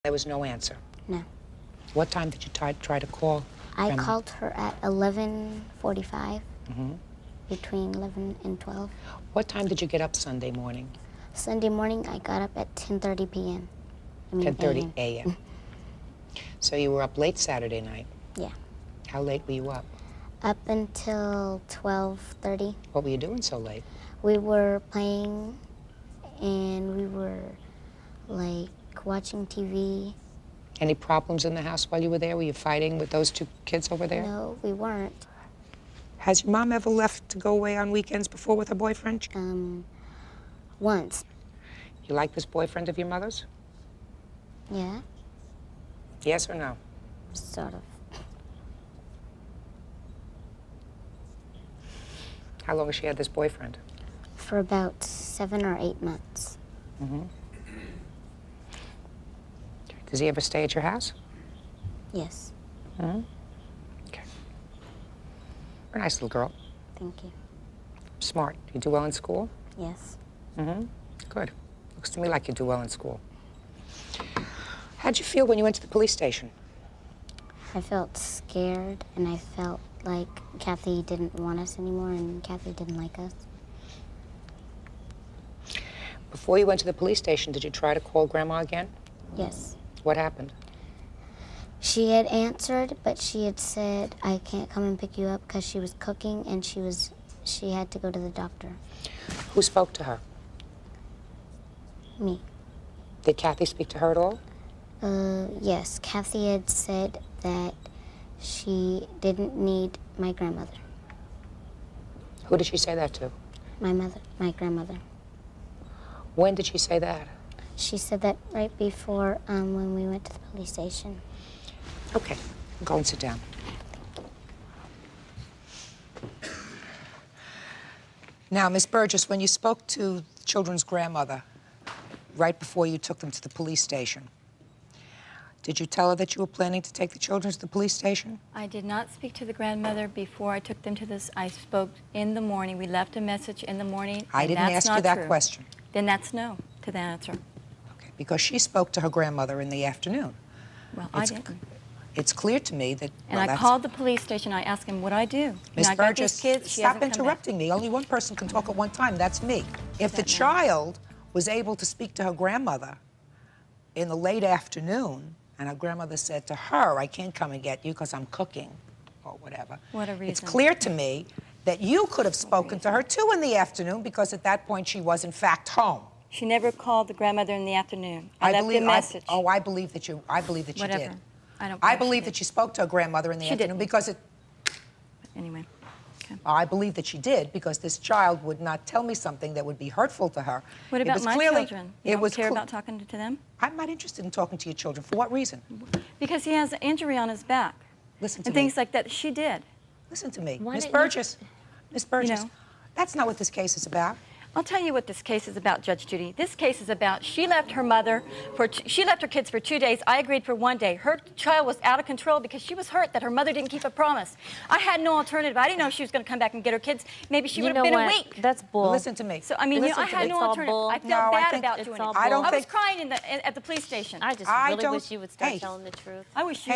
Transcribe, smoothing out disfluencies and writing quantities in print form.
There was no answer. No. What time did you try to call I Grandma? called her at 11:45, Mm-hmm. between 11 and 12. What time did you get up Sunday morning? Sunday morning, I got up at 10:30 p.m. 10:30 a.m. So you were up late Saturday night. Yeah. How late were you up? Up until 12:30. What were you doing so late? We were playing, and we were, like, watching TV. Any problems in the house while you were there? Were you fighting with those two kids over there? No, we weren't. Has your mom ever left to go away on weekends before with her boyfriend? Once. You like this boyfriend of your mother's? Yeah, Yes or no? sort of. How long has she had this boyfriend? For about 7 or 8 months. Mm-hmm. Does he ever stay at your house? Yes. Mm-hmm. Okay. You're a nice little girl. Thank you. Smart. You do well in school? Yes. Mm-hmm. Good. Looks to me like you do well in school. How'd you feel when you went to the police station? I felt scared, and I felt like Cathy didn't want us anymore, and Cathy didn't like us. Before you went to the police station, did you try to call Grandma again? Yes. What happened? She had answered, but she had said, I can't come and pick you up because she was cooking, and she had to go to the doctor. Who spoke to her? Me. Did Cathy speak to her at all? Yes. Cathy had said that she didn't need my grandmother. Who did she say that to? My grandmother. When did she say that? She said that right before when we went to the police station. Okay, go and sit down. Now, Miss Burgess, when you spoke to the children's grandmother right before you took them to the police station, did you tell her that you were planning to take the children to the police station? I did not speak to the grandmother before I took them to this. I spoke in the morning. We left a message in the morning. I didn't ask you that question. Then that's no to the answer. Okay, because she spoke to her grandmother in the afternoon. Well, I didn't. It's clear to me that... And I called the police station. I asked him what I do. Miss Burgess, stop stop interrupting me. Only one person can talk at one time. That's me. If the child was able to speak to her grandmother in the late afternoon, and her grandmother said to her, I can't come and get you because I'm cooking, or whatever. What a reason. It's clear to me that you could have spoken to her, too, in the afternoon, because at that point she was, in fact, home. She never called the grandmother in the afternoon. I left a message. I believe that you Whatever. did. I believe that you spoke to her grandmother in the afternoon because it... Anyway. Okay. I believe that she did because this child would not tell me something that would be hurtful to her. What about my children? You don't care about talking to them? I'm not interested in talking to your children. For what reason? Because he has an injury on his back. Listen to and me. things like that. She did. Listen to me. Why Miss don't Burgess, You know. that's not what this case is about. I'll tell you what this case is about, Judge Judy. This case is about she left her kids for 2 days. I agreed for 1 day. Her child was out of control because she was hurt that her mother didn't keep a promise. I had no alternative. I didn't know if she was going to come back and get her kids. Maybe she would have been a week. That's bull. Well, listen to me. So, I mean, I had no alternative. I felt bad about doing it. I was crying at the police station. I just really wish you would start telling the truth. I wish you